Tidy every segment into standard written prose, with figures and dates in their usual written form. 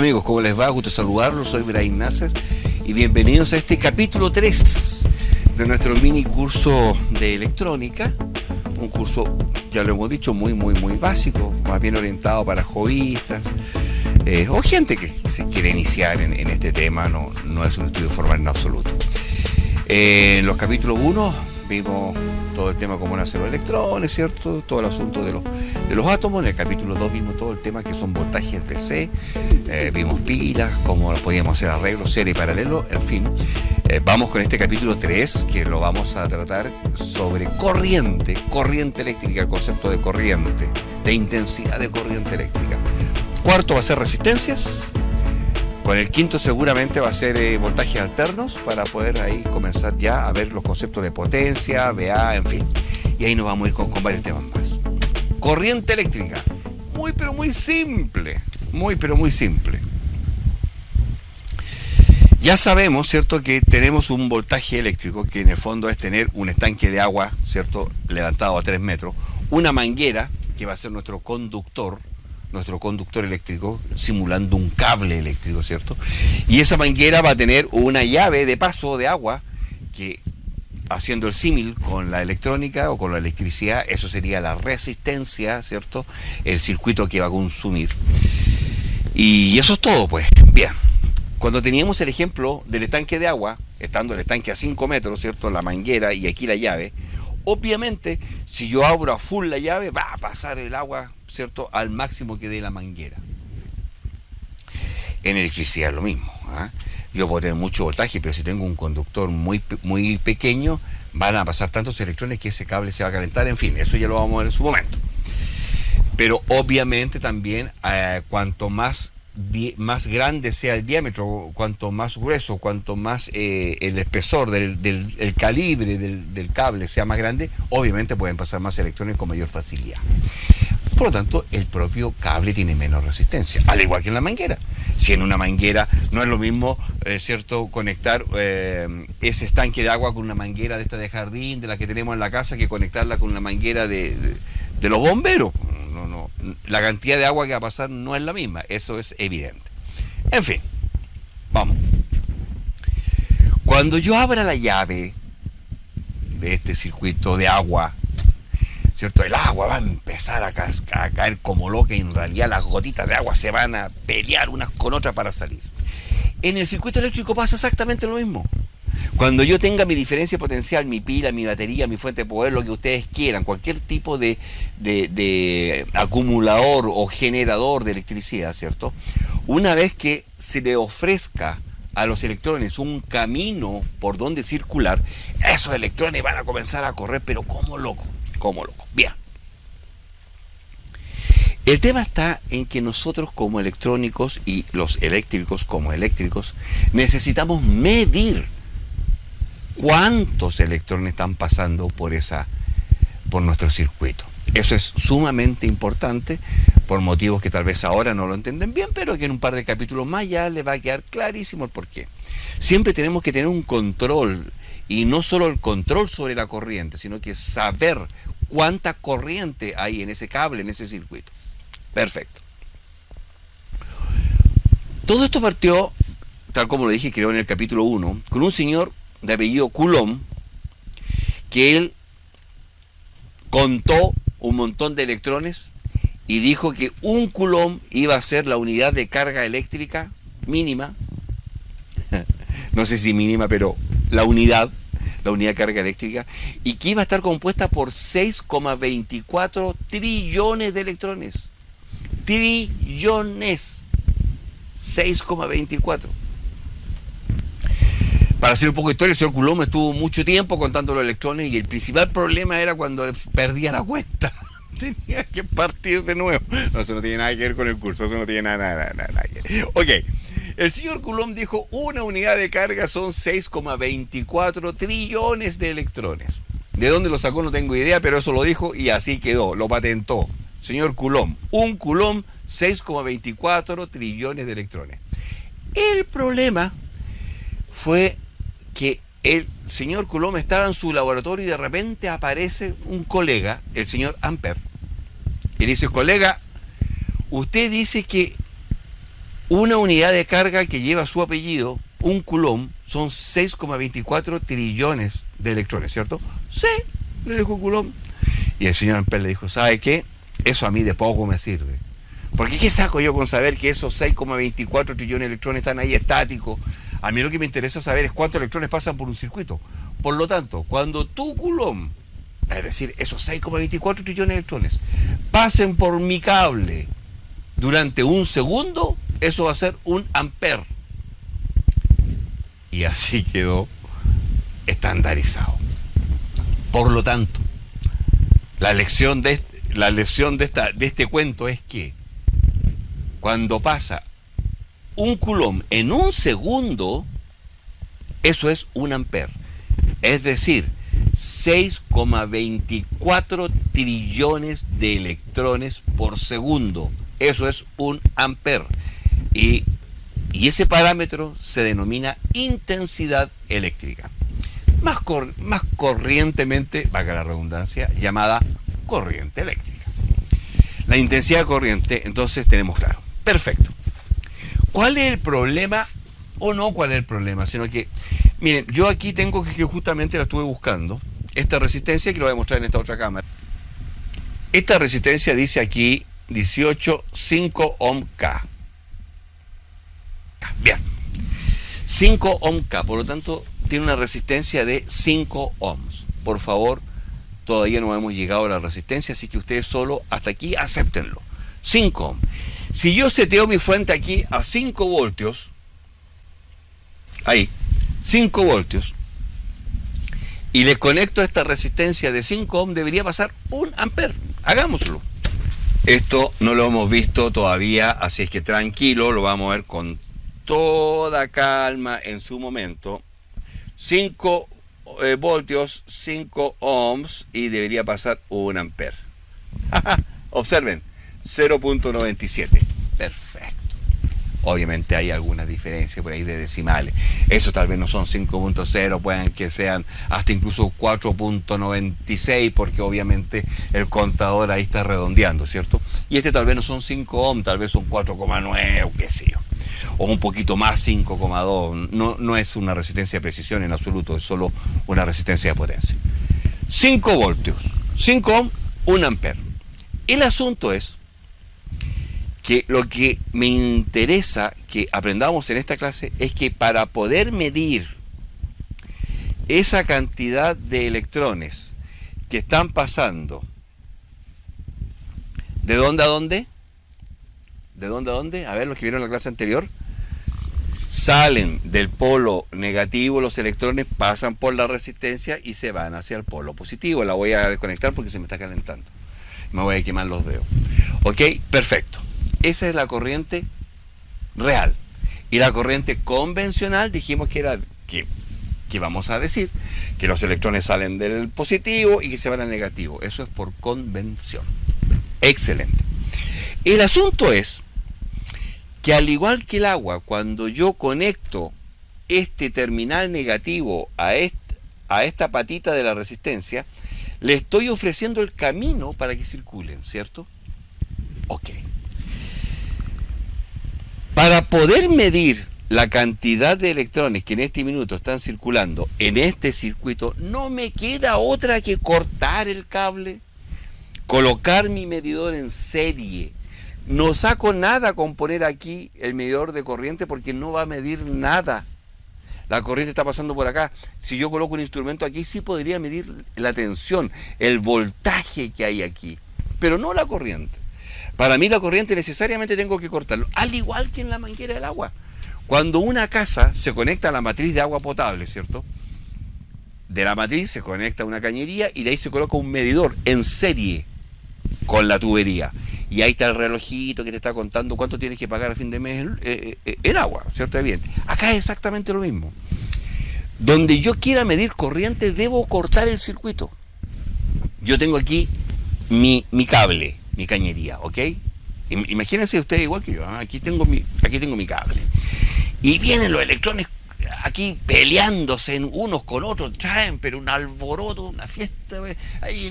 Hola amigos, ¿cómo les va? Gusto saludarlos, soy Brahim Nasser y bienvenidos a este capítulo 3 de nuestro mini curso de electrónica. Un curso, ya lo hemos dicho, muy básico, más bien orientado para hobbyistas o gente que se quiere iniciar en este tema. No es un estudio formal en absoluto. En los capítulos 1 vimos todo el tema cómo nacen los electrones, ¿cierto? Todo el asunto de los átomos. En el capítulo 2 vimos todo el tema que son voltajes DC, vimos pilas, cómo podíamos hacer arreglos, serie y paralelo, en fin. Vamos con este capítulo 3, que lo vamos a tratar sobre corriente eléctrica, el concepto de corriente, de intensidad de corriente eléctrica. Cuarto va a ser resistencias. Con el quinto seguramente va a ser voltajes alternos, para poder ahí comenzar ya a ver los conceptos de potencia, VA, en fin. Y ahí nos vamos a ir con varios temas más. Corriente eléctrica, muy simple. Ya sabemos, ¿cierto?, que tenemos un voltaje eléctrico, que en el fondo es tener un estanque de agua, ¿cierto?, levantado a 3 metros, una manguera, que va a ser nuestro conductor eléctrico, simulando un cable eléctrico, ¿cierto? Y esa manguera va a tener una llave de paso de agua, que, haciendo el símil con la electrónica o con la electricidad, eso sería la resistencia, ¿cierto?, el circuito que va a consumir. Y eso es todo, pues. Bien, cuando teníamos el ejemplo del estanque de agua, estando el estanque a 5 metros, ¿cierto?, la manguera y aquí la llave, obviamente, si yo abro a full la llave, va a pasar el agua, ¿cierto?, al máximo que dé la manguera. En electricidad es lo mismo, ¿eh? Yo puedo tener mucho voltaje, pero si tengo un conductor muy pequeño, van a pasar tantos electrones que ese cable se va a calentar. En fin, eso ya lo vamos a ver en su momento. Pero obviamente también, cuanto más grande sea el diámetro, cuanto más grueso, cuanto más el espesor el calibre del cable sea más grande, obviamente pueden pasar más electrones con mayor facilidad. Por lo tanto, el propio cable tiene menos resistencia, al igual que en la manguera. Si en una manguera no es lo mismo, ¿cierto?, conectar ese estanque de agua con una manguera de esta de jardín, de la que tenemos en la casa, que conectarla con una manguera de los bomberos. No, la cantidad de agua que va a pasar no es la misma, eso es evidente. En fin, vamos. Cuando yo abra la llave de este circuito de agua, ¿cierto?, el agua va a empezar a caer como loca, y en realidad las gotitas de agua se van a pelear unas con otras para salir. En el circuito eléctrico pasa exactamente lo mismo. Cuando yo tenga mi diferencia potencial, mi pila, mi batería, mi fuente de poder, lo que ustedes quieran, cualquier tipo de acumulador o generador de electricidad, ¿cierto?, una vez que se le ofrezca a los electrones un camino por donde circular, esos electrones van a comenzar a correr, pero como loco. Bien. El tema está en que nosotros, como electrónicos, y los eléctricos como eléctricos, necesitamos medir cuántos electrones están pasando por nuestro circuito. Eso es sumamente importante, por motivos que tal vez ahora no lo entienden bien, pero que en un par de capítulos más ya les va a quedar clarísimo el porqué. Siempre tenemos que tener un control, y no solo el control sobre la corriente, sino que saber cuánta corriente hay en ese cable, en ese circuito. Perfecto. Todo esto partió, tal como lo dije, creo, en el capítulo 1, con un señor de apellido Coulomb, que él contó un montón de electrones y dijo que un Coulomb iba a ser la unidad de carga eléctrica mínima, no sé si mínima, pero la unidad de carga eléctrica, y que iba a estar compuesta por 6,24 trillones de electrones. Trillones. 6,24. Para hacer un poco de historia, el señor Coulomb estuvo mucho tiempo contando los electrones, y el principal problema era cuando perdía la cuenta. Tenía que partir de nuevo. No, eso no tiene nada que ver con el curso, eso no tiene nada que ver. Ok. El señor Coulomb dijo, una unidad de carga son 6,24 trillones de electrones. ¿De dónde lo sacó? No tengo idea, pero eso lo dijo y así quedó, lo patentó. Señor Coulomb, un Coulomb, 6,24 trillones de electrones. El problema fue que el señor Coulomb estaba en su laboratorio y de repente aparece un colega, el señor Ampère, y le dice, colega, usted dice que Una unidad de carga que lleva su apellido, un coulomb, son 6,24 trillones de electrones, ¿cierto? Sí, le dijo Coulomb. Y el señor Ampère le dijo, ¿sabe qué? Eso a mí de poco me sirve. Porque ¿qué saco yo con saber que esos 6,24 trillones de electrones están ahí estáticos? A mí lo que me interesa saber es cuántos electrones pasan por un circuito. Por lo tanto, cuando tu Coulomb, es decir, esos 6,24 trillones de electrones, pasen por mi cable durante un segundo, eso va a ser un ampere. Y así quedó estandarizado. Por lo tanto, la lección de este cuento es que cuando pasa un coulomb en un segundo, eso es un ampere. Es decir, 6,24 trillones de electrones por segundo. Eso es un ampere. Y ese parámetro se denomina intensidad eléctrica. Más corrientemente, valga la redundancia, llamada corriente eléctrica. La intensidad de corriente, entonces tenemos claro. Perfecto. ¿Cuál es el problema? O no cuál es el problema, sino que, miren, yo aquí tengo que justamente la estuve buscando, esta resistencia, que lo voy a mostrar en esta otra cámara. Esta resistencia dice aquí 18,5 ohm K. Bien. 5 ohm K, por lo tanto, tiene una resistencia de 5 ohms. Por favor, todavía no hemos llegado a la resistencia, así que ustedes solo hasta aquí acéptenlo. 5 ohms. Si yo seteo mi fuente aquí a 5 voltios, ahí, 5 voltios, y le conecto a esta resistencia de 5 ohms, debería pasar un ampere. Hagámoslo. Esto no lo hemos visto todavía, así es que tranquilo, lo vamos a ver con toda calma en su momento. 5 voltios, 5 ohms, y debería pasar un ampere. Observen, 0,97. Perfecto. Obviamente hay algunas diferencias por ahí de decimales. Eso tal vez no son 5.0, pueden que sean hasta incluso 4.96, porque obviamente el contador ahí está redondeando, ¿cierto? Y este tal vez no son 5 ohms, tal vez son 4,9 o qué sé yo. O un poquito más, 5,2. No es una resistencia de precisión en absoluto, es solo una resistencia de potencia. 5 voltios, 5 ohms, 1 ampere. El asunto es que lo que me interesa que aprendamos en esta clase es que para poder medir esa cantidad de electrones que están pasando, ¿de dónde a dónde? ¿De dónde a dónde? A ver, los que vieron la clase anterior. Salen del polo negativo, los electrones pasan por la resistencia y se van hacia el polo positivo. La voy a desconectar porque se me está calentando. Me voy a quemar los dedos. Ok, perfecto. Esa es la corriente real. Y la corriente convencional dijimos que era que vamos a decir que los electrones salen del positivo y que se van al negativo. Eso es por convención. Excelente. El asunto es que al igual que el agua, cuando yo conecto este terminal negativo a esta patita de la resistencia, le estoy ofreciendo el camino para que circulen, ¿cierto? Ok. Para poder medir la cantidad de electrones que en este minuto están circulando en este circuito, no me queda otra que cortar el cable, colocar mi medidor en serie. No saco nada con poner aquí el medidor de corriente porque no va a medir nada. La corriente está pasando por acá. Si yo coloco un instrumento aquí, sí podría medir la tensión, el voltaje que hay aquí, pero no la corriente. Para mí la corriente necesariamente tengo que cortarlo, al igual que en la manguera del agua. Cuando una casa se conecta a la matriz de agua potable, ¿cierto? De la matriz se conecta a una cañería y de ahí se coloca un medidor en serie con la tubería. Y ahí está el relojito que te está contando cuánto tienes que pagar a fin de mes en agua, ¿cierto? Evidente. Acá es exactamente lo mismo. Donde yo quiera medir corriente, debo cortar el circuito. Yo tengo aquí mi cable, mi cañería, ¿ok? Imagínense ustedes igual que yo, ¿eh? Aquí tengo mi cable. Y vienen los electrones aquí peleándose en unos con otros, traen pero un alboroto, una fiesta, ahí,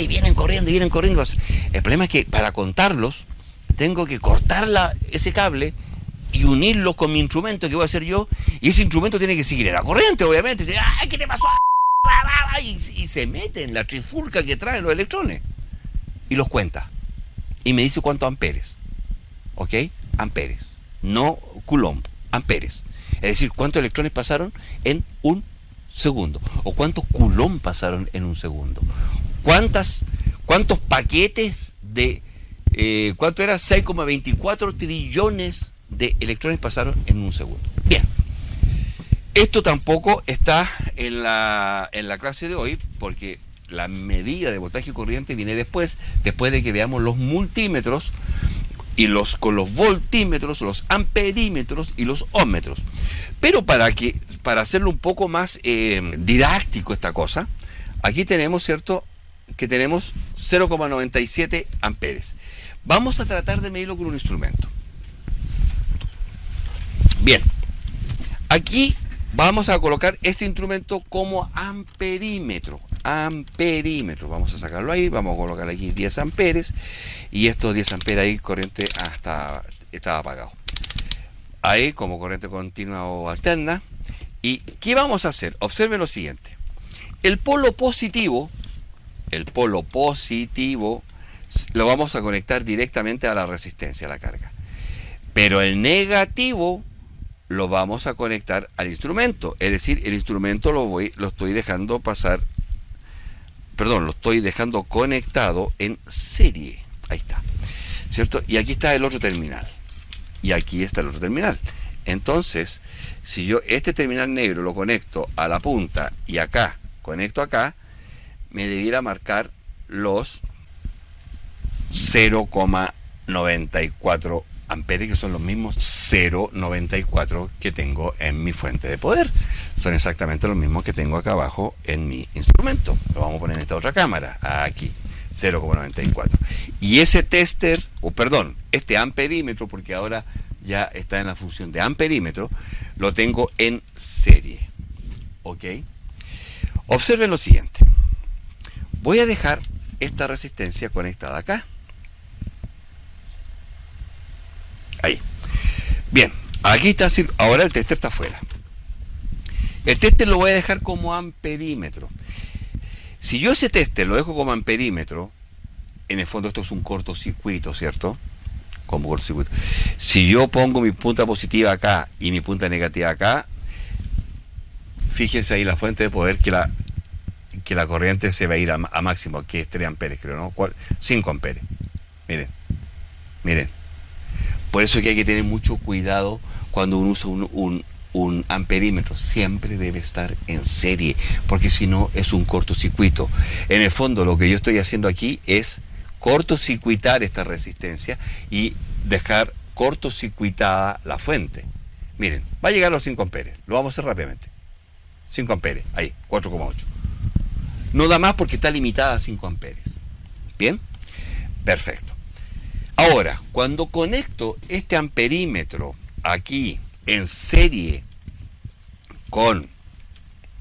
y vienen corriendo. El problema es que para contarlos tengo que cortar ese cable y unirlo con mi instrumento que voy a hacer yo, y ese instrumento tiene que seguir en la corriente, obviamente. ¡Ay, qué te pasó! Y se mete en la trifulca que traen los electrones y los cuenta y me dice cuántos amperes, ¿ok? Amperes, no coulomb, amperes, es decir, cuántos electrones pasaron en un segundo, o cuántos coulomb pasaron en un segundo, cuántos paquetes de ¿cuánto era? 6,24 trillones de electrones pasaron en un segundo. Bien, esto tampoco está en la clase de hoy, porque la medida de voltaje y corriente viene después de que veamos los multímetros y con los voltímetros, los amperímetros y los ohmmetros. Pero para hacerlo un poco más didáctico esta cosa, aquí tenemos, ¿cierto?, que tenemos 0,97 amperes. Vamos a tratar de medirlo con un instrumento. Bien, aquí vamos a colocar este instrumento como amperímetro. Vamos a sacarlo ahí, vamos a colocar aquí 10 amperes, y estos 10 amperes ahí, corriente estaba apagado. Ahí como corriente continua o alterna. ¿Y qué vamos a hacer? Observen lo siguiente. El polo positivo lo vamos a conectar directamente a la resistencia, a la carga. Pero el negativo lo vamos a conectar al instrumento. Es decir, el instrumento lo estoy dejando conectado en serie. Ahí está, ¿cierto? Y aquí está el otro terminal. Y aquí está el otro terminal. Entonces, si yo este terminal negro lo conecto a la punta y acá, conecto acá, me debiera marcar los 0,94 amperes, que son los mismos 0,94 que tengo en mi fuente de poder. Son exactamente los mismos que tengo acá abajo en mi instrumento. Lo vamos a poner en esta otra cámara, aquí, 0,94. Y ese tester, este amperímetro, porque ahora ya está en la función de amperímetro, lo tengo en serie. ¿Ok? Observen lo siguiente. Voy a dejar esta resistencia conectada acá. Ahí. Bien, aquí está. Ahora el tester está afuera. El tester lo voy a dejar como amperímetro. Si yo ese tester lo dejo como amperímetro, en el fondo esto es un cortocircuito, ¿cierto? Como cortocircuito. Si yo pongo mi punta positiva acá y mi punta negativa acá, fíjense ahí la fuente de poder que la corriente se va a ir a máximo, que es 3 amperes, creo, ¿no? 5 amperes. Miren. Por eso que hay que tener mucho cuidado cuando uno usa un amperímetro. Siempre debe estar en serie, porque si no es un cortocircuito. En el fondo lo que yo estoy haciendo aquí es cortocircuitar esta resistencia y dejar cortocircuitada la fuente. Miren, va a llegar a los 5 amperes. Lo vamos a hacer rápidamente. 5 amperes, ahí, 4,8. No da más porque está limitada a 5 amperes. ¿Bien? Perfecto. Ahora, cuando conecto este amperímetro aquí en serie con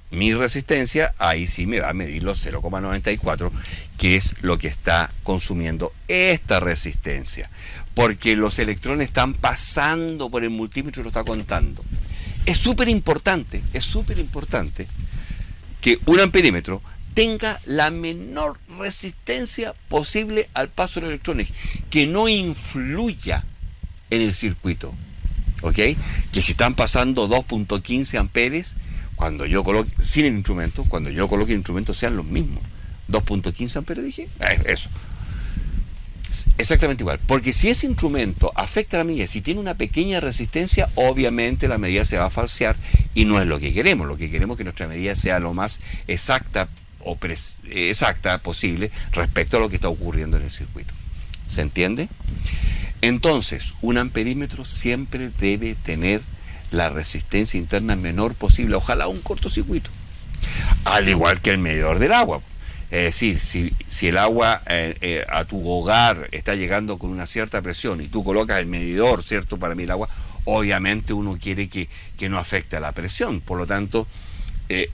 mi resistencia, ahí sí me va a medir los 0,94, que es lo que está consumiendo esta resistencia, porque los electrones están pasando por el multímetro y lo está contando. Es súper importante que un amperímetro tenga la menor resistencia posible al paso de los electrones, que no influya en el circuito, ¿ok? Que si están pasando 2.15 amperes, cuando yo coloque, sin el instrumento, cuando yo coloque el instrumento sean los mismos. 2.15 amperes dije, eso. Exactamente igual, porque si ese instrumento afecta la medida, si tiene una pequeña resistencia, obviamente la medida se va a falsear y no es lo que queremos. Lo que queremos es que nuestra medida sea lo más exacta posible respecto a lo que está ocurriendo en el circuito. ¿Se entiende? Entonces, un amperímetro siempre debe tener la resistencia interna menor posible, ojalá un cortocircuito, al igual que el medidor del agua. Es decir, si el agua a tu hogar está llegando con una cierta presión y tú colocas el medidor, ¿cierto?, para medir el agua, obviamente uno quiere que no afecte a la presión. Por lo tanto,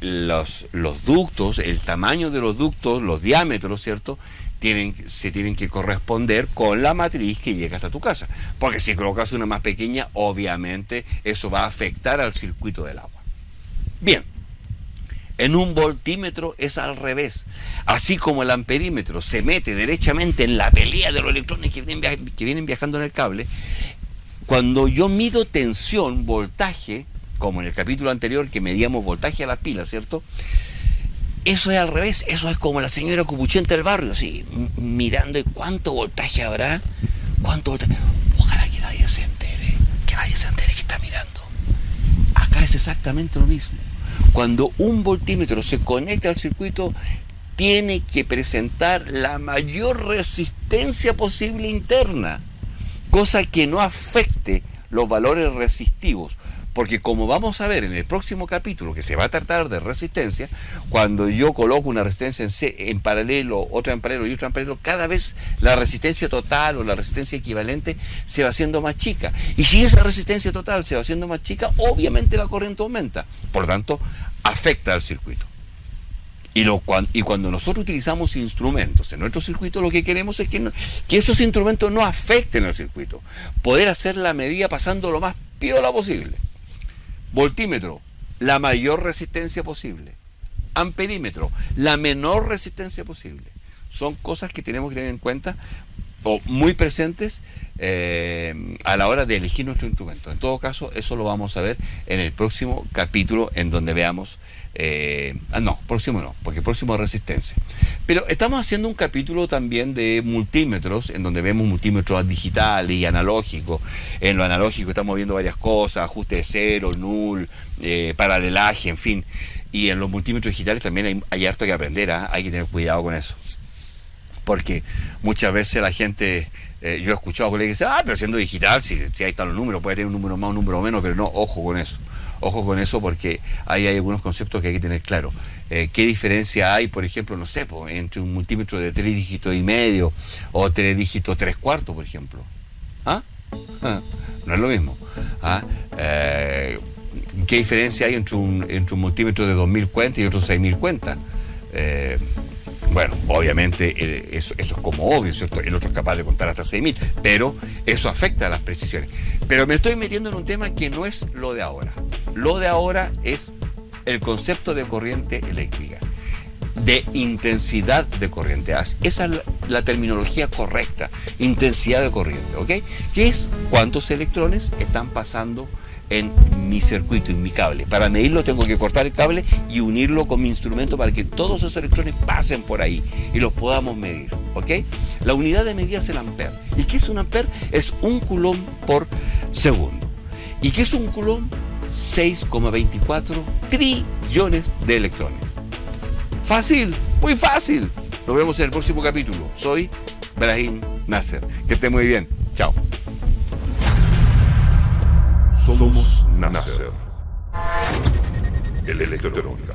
los ductos, el tamaño de los ductos, los diámetros, ¿cierto?, se tienen que corresponder con la matriz que llega hasta tu casa. Porque si colocas una más pequeña, obviamente eso va a afectar al circuito del agua. Bien, en un voltímetro es al revés. Así como el amperímetro se mete derechamente en la pelea de los electrones que vienen viajando en el cable, cuando yo mido tensión, voltaje, como en el capítulo anterior que medíamos voltaje a las pilas, ¿cierto? Eso es al revés, eso es como la señora cupuchenta del barrio, así, mirando cuánto voltaje habrá, cuánto voltaje. Ojalá que nadie se entere que está mirando. Acá es exactamente lo mismo. Cuando un voltímetro se conecta al circuito, tiene que presentar la mayor resistencia posible interna, cosa que no afecte los valores resistivos. Porque como vamos a ver en el próximo capítulo, que se va a tratar de resistencia, cuando yo coloco una resistencia en paralelo, otra en paralelo y otra en paralelo, cada vez la resistencia total o la resistencia equivalente se va haciendo más chica. Y si esa resistencia total se va haciendo más chica, obviamente la corriente aumenta. Por lo tanto, afecta al circuito. Y cuando nosotros utilizamos instrumentos en nuestro circuito, lo que queremos es que esos instrumentos no afecten al circuito. Poder hacer la medida pasando lo más piola posible. Voltímetro, la mayor resistencia posible. Amperímetro, la menor resistencia posible. Son cosas que tenemos que tener en cuenta o muy presentes a la hora de elegir nuestro instrumento. En todo caso, eso lo vamos a ver en el próximo capítulo, en donde veamos próximo no, porque próximo es resistencia. Pero estamos haciendo un capítulo también de multímetros, en donde vemos multímetros digitales y analógicos. En lo analógico estamos viendo varias cosas, ajuste de cero, null, paralelaje, en fin. Y en los multímetros digitales también hay harto que aprender, hay que tener cuidado con eso. Porque muchas veces la gente, yo he escuchado a colegas que dicen, pero siendo digital, si ahí están los números, puede tener un número más, un número menos, pero no, ojo con eso. Ojo con eso, porque ahí hay algunos conceptos que hay que tener claro. ¿Qué diferencia hay, por ejemplo, no sé, entre un multímetro de 3 dígitos y medio o 3 dígitos 3/4, por ejemplo? No es lo mismo. ¿Qué diferencia hay entre un multímetro de 2000 cuentas y otro 6000 cuentas? Bueno, obviamente eso es como obvio, ¿cierto? El otro es capaz de contar hasta 6000, pero eso afecta a las precisiones. Pero me estoy metiendo en un tema que no es lo de ahora. Lo de ahora es el concepto de corriente eléctrica, de intensidad de corriente. Esa es la terminología correcta, intensidad de corriente, ¿ok? Que es cuántos electrones están pasando en mi circuito, en mi cable. Para medirlo tengo que cortar el cable y unirlo con mi instrumento para que todos esos electrones pasen por ahí y los podamos medir, ¿ok? La unidad de medida es el ampere. ¿Y qué es un ampere? Es 1 coulomb por segundo. ¿Y qué es un coulomb? 6,24 trillones de electrones. Fácil, muy fácil. Nos vemos en el próximo capítulo. Soy Brahim Nasser. Que esté muy bien. Chao. Somos Nasser, el electrónica.